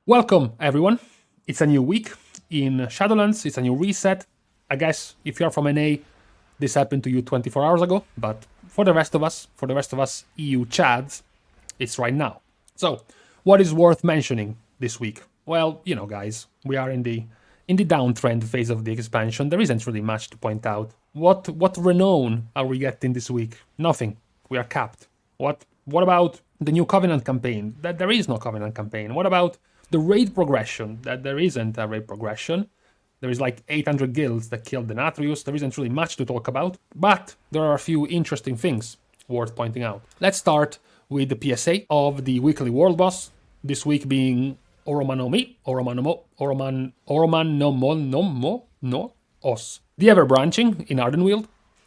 Welcome, everyone. It's a new week in Shadowlands. It's a new reset. I guess if you're from NA, this happened to you 24 hours ago, but for the rest of us EU Chads, it's right now. So, what is worth mentioning this week? Well, guys, we are in the downtrend phase of the expansion. There isn't really much to point out. What renown are we getting this week? Nothing. We are capped. What about the new Covenant campaign? That there is no Covenant campaign. What about the raid progression? That there isn't a raid progression. There is like 800 guilds that killed the Natrius. There isn't really much to talk about, but there are a few interesting things worth pointing out. Let's start with the PSA of the weekly world boss, this week being Oromanomi, Os. The Ever Branching in Ardenweald.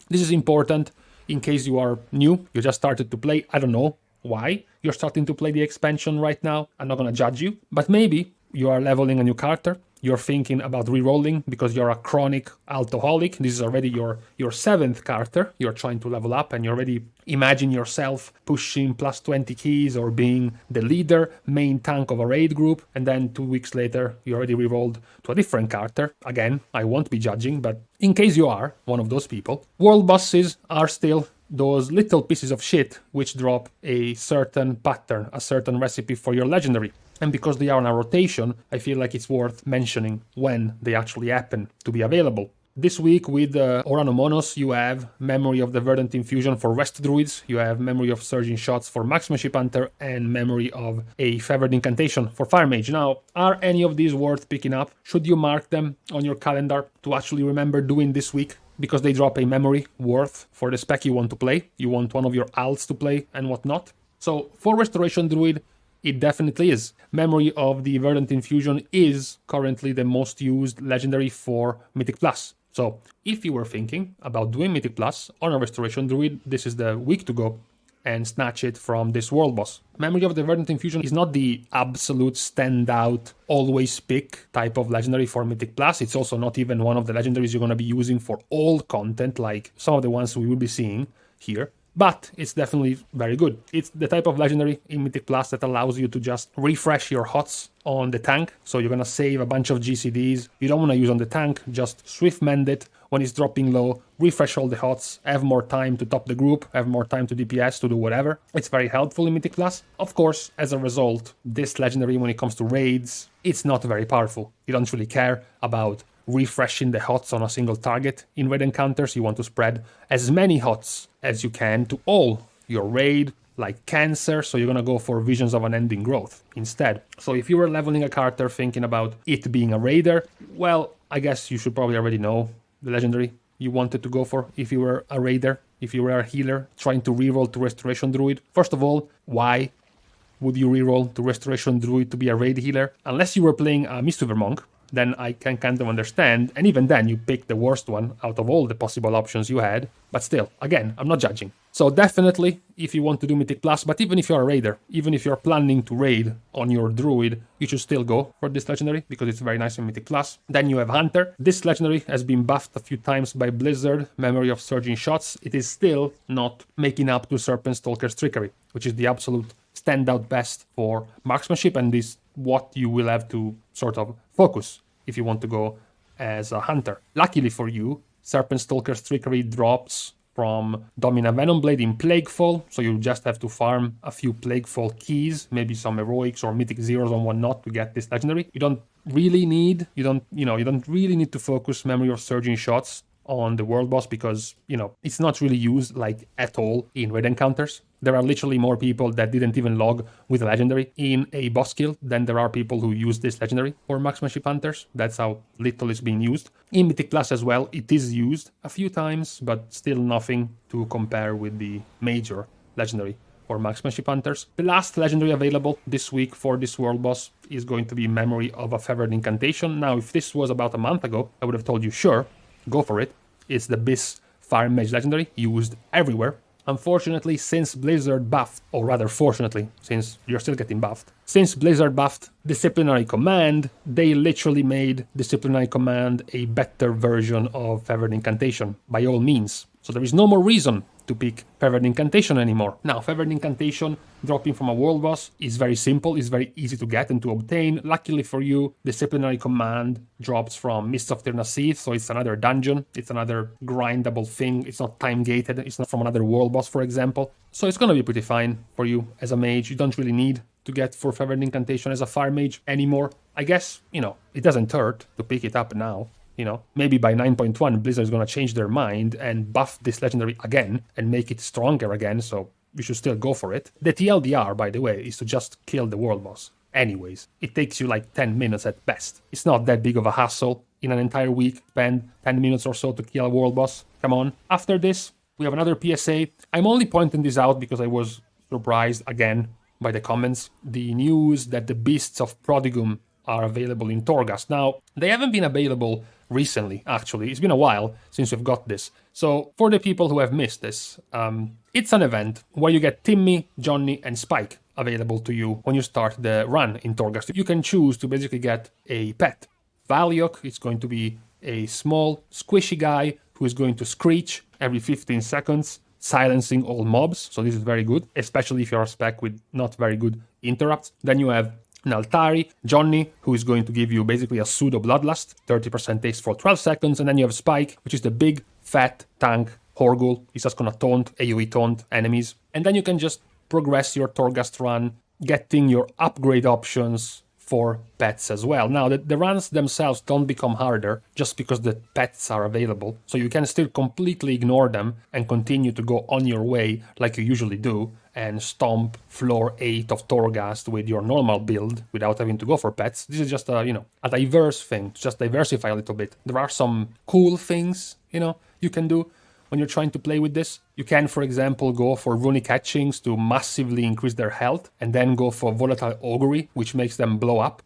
This is important in case you are new, you just started to play. I don't know why you're starting to play the expansion right now. I'm not gonna judge you, but maybe you are leveling a new character. You're thinking about re-rolling because you're a chronic alcoholic. This is already your 7th character. You're trying to level up and you already imagine yourself pushing plus 20 keys or being the leader, main tank of a raid group. And then 2 weeks later, you already re-rolled to a different character. Again, I won't be judging, but in case you are one of those people, world bosses are still those little pieces of shit which drop a certain pattern, a certain recipe for your legendary. And because they are on a rotation, I feel like it's worth mentioning when they actually happen to be available. This week with Oranomonos, you have Memory of the Verdant Infusion for Rest Druids, you have Memory of Surging Shots for Marksmanship Hunter, and Memory of a Feathered Incantation for Fire Mage. Now, are any of these worth picking up? Should you mark them on your calendar to actually remember doing this week? Because they drop a memory worth for the spec you want to play. You want one of your alts to play and whatnot. So for Restoration Druid, it definitely is. Memory of the Verdant Infusion is currently the most used legendary for Mythic Plus. So if you were thinking about doing Mythic Plus on a Restoration Druid, this is the week to go and snatch it from this world boss. Memory of the Verdant Infusion is not the absolute standout, always pick type of legendary for Mythic Plus. It's also not even one of the legendaries you're going to be using for all content, like some of the ones we will be seeing here. But it's definitely very good. It's the type of legendary in Mythic Plus that allows you to just refresh your HOTS on the tank. So you're going to save a bunch of GCDs. You don't want to use on the tank, just swift mend it when it's dropping low, refresh all the HOTS, have more time to top the group, have more time to DPS, to do whatever. It's very helpful in Mythic Plus. Of course, as a result, this legendary, when it comes to raids, it's not very powerful. You don't really care about refreshing the HOTS on a single target. In raid encounters, you want to spread as many HOTS as you can to all your raid, like Cancer, so you're gonna go for Visions of Unending Growth instead. So if you were leveling a character thinking about it being a raider, well, I guess you should probably already know the legendary you wanted to go for if you were a raider, if you were a healer trying to reroll to Restoration Druid. First of all, why would you reroll to Restoration Druid to be a raid healer? Unless you were playing a Mistweaver Monk, then I can kind of understand. And even then, you picked the worst one out of all the possible options you had. But still, again, I'm not judging. So definitely, if you want to do Mythic Plus, but even if you're a raider, even if you're planning to raid on your druid, you should still go for this legendary because it's very nice in Mythic Plus. Then you have Hunter. This legendary has been buffed a few times by Blizzard, Memory of Surging Shots. It is still not making up to Serpent Stalker's Trickery, which is the absolute standout best for marksmanship, and is what you will have to sort of focus if you want to go as a hunter. Luckily for you, Serpent Stalker's Trickery drops from Domina Venomblade in Plaguefall, so you just have to farm a few Plaguefall keys, maybe some heroics or mythic zeros and whatnot to get this legendary. You don't really need to focus Memory of Surging Shots on the world boss because, it's not really used like at all in raid encounters. There are literally more people that didn't even log with a legendary in a boss kill than there are people who use this legendary for marksmanship hunters. That's how little it's being used. In Mythic Plus as well, it is used a few times, but still nothing to compare with the major legendary for marksmanship hunters. The last legendary available this week for this world boss is going to be Memory of a Feathered Incantation. Now, if this was about a month ago, I would have told you, sure, go for it. It's the Biss Fire Mage legendary, used everywhere. Unfortunately, since Blizzard buffed, or rather fortunately, since you're still getting buffed, since Blizzard buffed Disciplinary Command, they literally made Disciplinary Command a better version of Feathered Incantation, by all means. So there is no more reason to pick Feathered Incantation anymore. Now, Feathered Incantation dropping from a world boss is very simple, is very easy to get and to obtain. Luckily for you, Disciplinary Command drops from Mists of Tir-Naseath, so it's another dungeon, it's another grindable thing, it's not time-gated, it's not from another world boss, for example. So it's gonna be pretty fine for you as a mage. You don't really need to get for Feathered Incantation as a fire mage anymore. I guess, you know, it doesn't hurt to pick it up now. You know, maybe by 9.1 Blizzard is going to change their mind and buff this legendary again and make it stronger again, so you should still go for it. The TLDR, by the way, is to just kill the world boss. Anyways, it takes you like 10 minutes at best. It's not that big of a hassle. In an entire week, spend 10 minutes or so to kill a world boss. Come on. After this, we have another PSA. I'm only pointing this out because I was surprised again by the comments. The news that the Beasts of Prodigum are available in Torghast. Now, they haven't been available recently, actually. It's been a while since we've got this. So, for the people who have missed this, it's an event where you get Timmy, Johnny, and Spike available to you when you start the run in Torghast. You can choose to basically get a pet. Valiok is going to be a small, squishy guy who is going to screech every 15 seconds, silencing all mobs. So this is very good, especially if you're a spec with not very good interrupts. Then you have Naltari, Johnny, who is going to give you basically a pseudo Bloodlust, 30% taste for 12 seconds, and then you have Spike, which is the big, fat tank Horgul. He's just gonna taunt, AoE taunt enemies. And then you can just progress your Torghast run, getting your upgrade options for pets as well. Now, the runs themselves don't become harder just because the pets are available, so you can still completely ignore them and continue to go on your way like you usually do, and stomp floor 8 of Torghast with your normal build without having to go for pets. This is just a, you know, a diverse thing, just diversify a little bit. There are some cool things, you know, you can do when you're trying to play with this. You can, for example, go for Runic Etchings to massively increase their health, and then go for Volatile Augury, which makes them blow up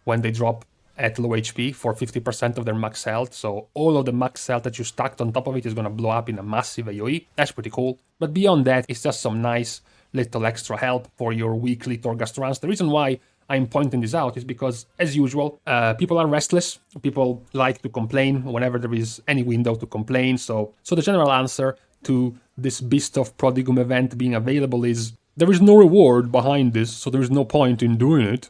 when they drop at low HP for 50% of their max health. So all of the max health that you stacked on top of it is going to blow up in a massive AoE. That's pretty cool. But beyond that, it's just some nice little extra help for your weekly Torghast runs. The reason why I'm pointing this out is because, as usual, people are restless. People like to complain whenever there is any window to complain. So the general answer to this Beast of Prodigum event being available is there is no reward behind this, so there is no point in doing it.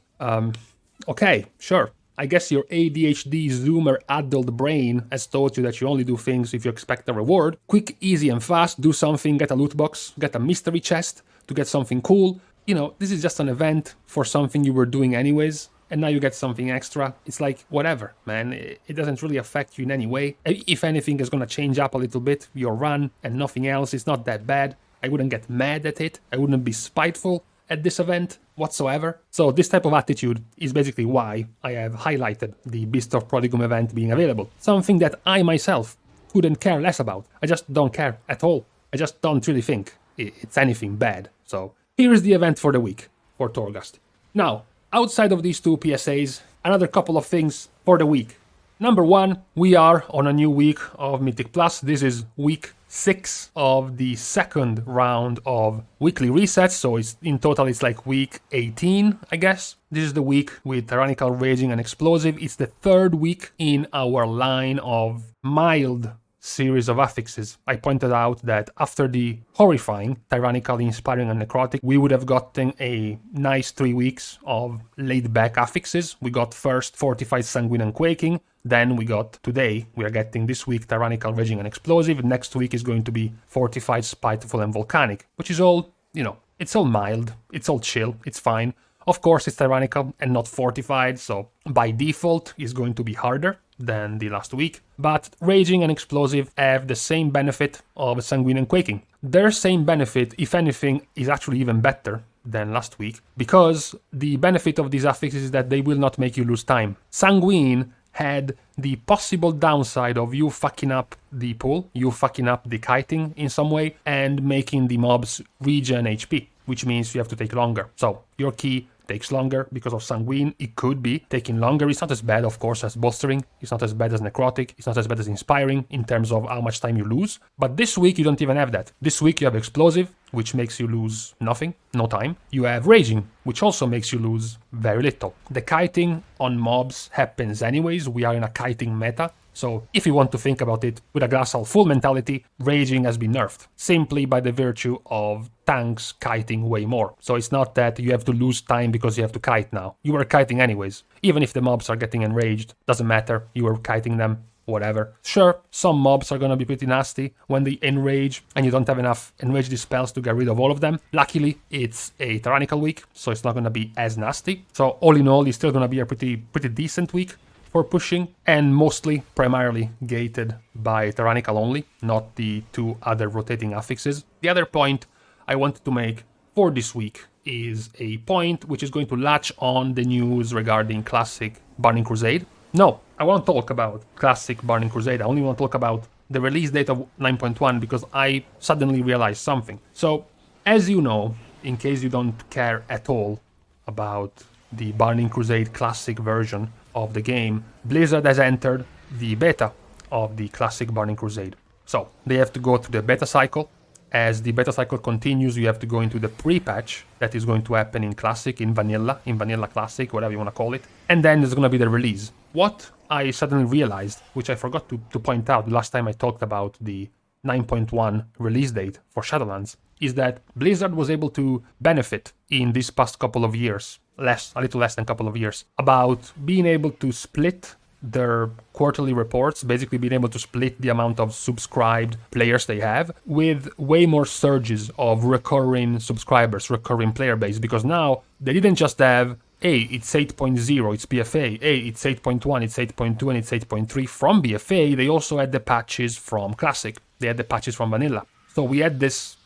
Okay, sure. I guess your ADHD Zoomer adult brain has taught you that you only do things if you expect a reward. Quick, easy, and fast. Do something, get a loot box, get a mystery chest to get something cool. You know, this is just an event for something you were doing anyways, and now you get something extra. It's like, whatever, man. It doesn't really affect you in any way. If anything, is gonna change up a little bit your run and nothing else. It's not that bad. I wouldn't get mad at it. I wouldn't be spiteful at this event whatsoever. So this type of attitude is basically why I have highlighted the Beast of Prodigum event being available. Something that I myself couldn't care less about. I just don't care at all. I just don't really think it's anything bad. So here is the event for the week for Torghast. Now, outside of these two PSAs, another couple of things for the week. Number one, we are on a new week of Mythic Plus. This is week 6 of the second round of weekly resets, so it's in total it's like week 18, I guess. This is the week with Tyrannical, Raging, and Explosive. It's the third week in our line of mild series of affixes. I pointed out that after the horrifying Tyrannical, Inspiring, and Necrotic, we would have gotten a nice 3 weeks of laid-back affixes. We got first Fortified, Sanguine, and Quaking. Then we got today, we are getting this week Tyrannical, Raging, and Explosive. Next week is going to be Fortified, Spiteful, and Volcanic, which is all, you know, it's all mild, it's all chill, it's fine. Of course, it's Tyrannical and not Fortified, so by default, it's going to be harder than the last week. But Raging and Explosive have the same benefit of Sanguine and Quaking. Their same benefit, if anything, is actually even better than last week, because the benefit of these affixes is that they will not make you lose time. Sanguine had the possible downside of you fucking up the pool, you fucking up the kiting in some way, and making the mobs regen HP, which means you have to take longer. So your key takes longer because of Sanguine. It could be taking longer. It's not as bad, of course, as Bolstering. It's not as bad as Necrotic. It's not as bad as Inspiring in terms of how much time you lose. But this week, you don't even have that. This week, you have Explosive, which makes you lose nothing, no time. You have Raging, which also makes you lose very little. The kiting on mobs happens anyways. We are in a kiting meta. So if you want to think about it with a glass half full mentality, raging has been nerfed, simply by the virtue of tanks kiting way more. So it's not that you have to lose time because you have to kite now. You were kiting anyways. Even if the mobs are getting enraged, doesn't matter, you were kiting them. Whatever. Sure, some mobs are gonna be pretty nasty when they enrage and you don't have enough enrage dispels to get rid of all of them. Luckily, it's a tyrannical week, so it's not gonna be as nasty. So all in all, it's still gonna be a pretty decent week for pushing, and mostly, primarily gated by tyrannical only, not the two other rotating affixes. The other point I wanted to make for this week is a point which is going to latch on the news regarding Classic Burning Crusade. No, I won't talk about Classic Burning Crusade, I only want to talk about the release date of 9.1 because I suddenly realized something. So, as you know, in case you don't care at all about the Burning Crusade Classic version of the game, Blizzard has entered the beta of the Classic Burning Crusade. So, they have to go through the beta cycle. As the beta cycle continues, you have to go into the pre-patch that is going to happen in Classic, in Vanilla Classic, whatever you want to call it. And then there's going to be the release. What I suddenly realized, which I forgot to point out last time I talked about the 9.1 release date for Shadowlands, is that Blizzard was able to benefit in these past couple of years, a little less than a couple of years, about being able to split their quarterly reports, basically being able to split the amount of subscribed players they have with way more surges of recurring subscribers, recurring player base, because now they didn't just have, hey, it's 8.0, it's BFA, hey, it's 8.1, it's 8.2, and it's 8.3 from BFA. They also had the patches from Classic, they had the patches from Vanilla. So we had this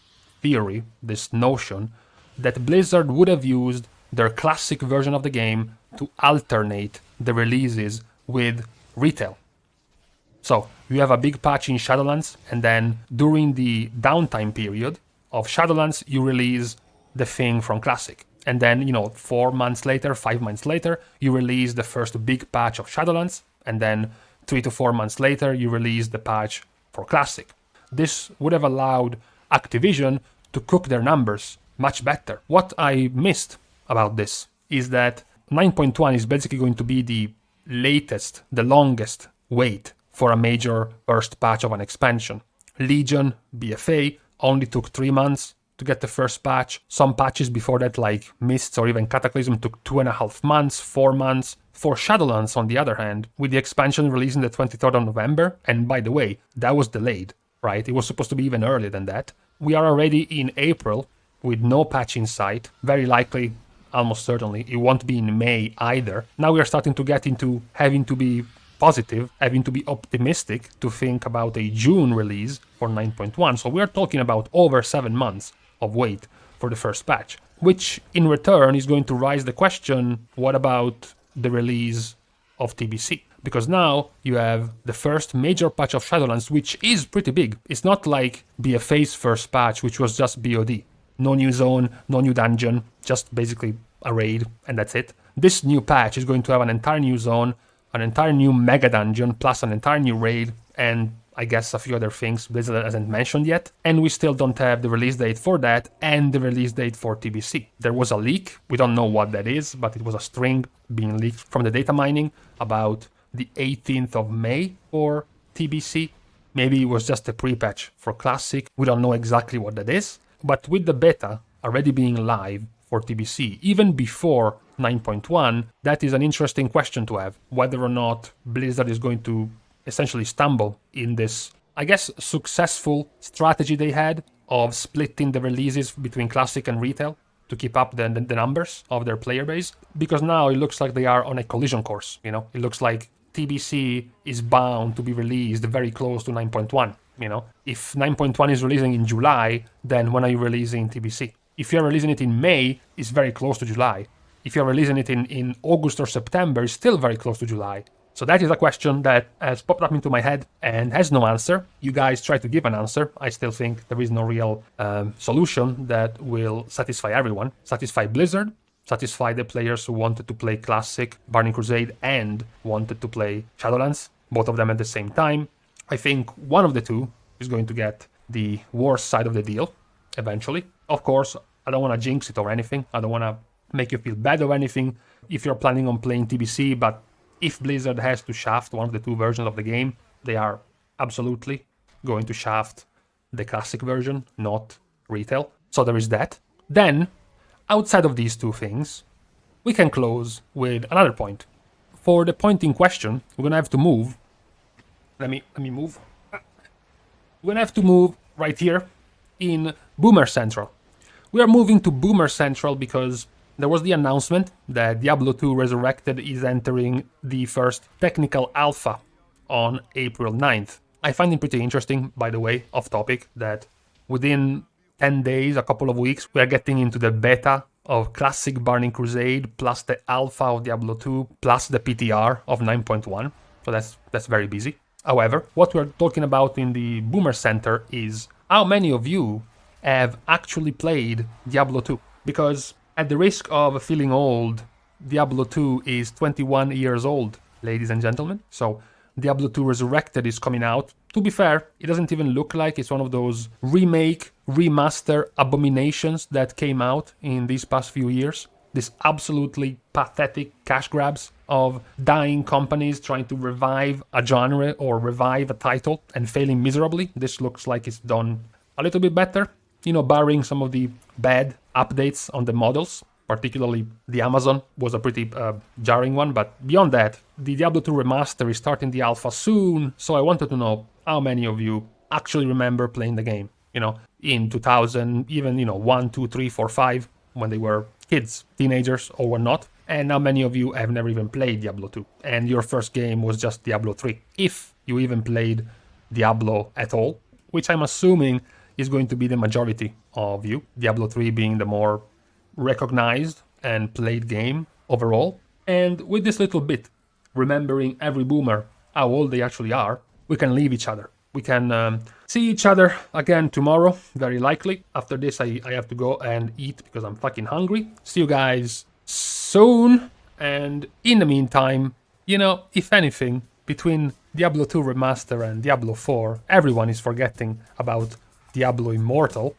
theory, this notion, that Blizzard would have used their Classic version of the game to alternate the releases with retail. So you have a big patch in Shadowlands, and then during the downtime period of Shadowlands, you release the thing from Classic. And then, 4 months later, 5 months later, you release the first big patch of Shadowlands, and then 3 to 4 months later, you release the patch for Classic. This would have allowed Activision to cook their numbers much better. What I missed about this is that 9.1 is basically going to be the latest, the longest wait for a major first patch of an expansion. Legion, BFA, only took 3 months to get the first patch. Some patches before that, like Mists or even Cataclysm, took 2.5 months, 4 months. For Shadowlands, on the other hand, with the expansion releasing the 23rd of November, and by the way, that was delayed, right? It was supposed to be even earlier than that. We are already in April with no patch in sight. Very likely, almost certainly, it won't be in May either. Now we are starting to get into having to be positive, having to be optimistic to think about a June release for 9.1. So we are talking about over 7 months of wait for the first patch, which in return is going to raise the question, what about the release of TBC? Because now you have the first major patch of Shadowlands, which is pretty big. It's not like BFA's first patch, which was just BOD. No new zone, no new dungeon, just basically a raid, and that's it. This new patch is going to have an entire new zone, an entire new mega dungeon, plus an entire new raid, and I guess a few other things Blizzard hasn't mentioned yet. And we still don't have the release date for that and the release date for TBC. There was a leak, we don't know what that is, but it was a string being leaked from the data mining about the 18th of May for TBC. Maybe it was just a pre-patch for Classic, we don't know exactly what that is. But with the beta already being live for TBC, even before 9.1, that is an interesting question to have, whether or not Blizzard is going to essentially stumble in this, I guess, successful strategy they had of splitting the releases between Classic and retail to keep up the numbers of their player base. Because now it looks like they are on a collision course, It looks like TBC is bound to be released very close to 9.1. If 9.1 is releasing in July, then when are you releasing TBC? If you're releasing it in May, it's very close to July. If you're releasing it in August or September, it's still very close to July. So that is a question that has popped up into my head and has no answer. You guys try to give an answer. I still think there is no real solution that will satisfy everyone. Satisfy Blizzard, satisfy the players who wanted to play Classic Burning Crusade and wanted to play Shadowlands, both of them at the same time. I think one of the two is going to get the worst side of the deal eventually. Of course, I don't want to jinx it or anything. I don't want to make you feel bad or anything if you're planning on playing TBC, but if Blizzard has to shaft one of the two versions of the game, they are absolutely going to shaft the classic version, not retail. So there is that. Then, outside of these two things, we can close with another point. For the point in question, we're gonna have to move. Let me move. We're gonna have to move right here in Boomer Central. We are moving to Boomer Central because there was the announcement that Diablo 2 Resurrected is entering the first technical alpha on April 9th. I find it pretty interesting, by the way, off topic, that within 10 days, a couple of weeks, we are getting into the beta of Classic Burning Crusade, plus the alpha of Diablo 2, plus the PTR of 9.1. So that's very busy. However, what we're talking about in the Boomer Center is how many of you have actually played Diablo 2. Because at the risk of feeling old, Diablo 2 is 21 years old, ladies and gentlemen. So Diablo 2 Resurrected is coming out. To be fair, it doesn't even look like it's one of those remake, remaster abominations that came out in these past few years. This absolutely pathetic cash grabs of dying companies trying to revive a genre or revive a title and failing miserably. This looks like it's done a little bit better, you know, barring some of the bad updates on the models. Particularly the Amazon was a pretty jarring one, but beyond that, the Diablo 2 Remaster is starting the alpha soon, so I wanted to know how many of you actually remember playing the game, you know, in 2000, even, 1, 2, 3, 4, 5, when they were kids, teenagers, or whatnot, and how many of you have never even played Diablo 2, and your first game was just Diablo 3, if you even played Diablo at all, which I'm assuming is going to be the majority of you, Diablo 3 being the more recognized and played game overall. And with this little bit, remembering every boomer how old they actually are, we can leave each other. We can see each other again tomorrow, very likely. After this, I have to go and eat because I'm fucking hungry. See you guys soon. And in the meantime, if anything, between Diablo 2 Remaster and Diablo 4, everyone is forgetting about Diablo Immortal.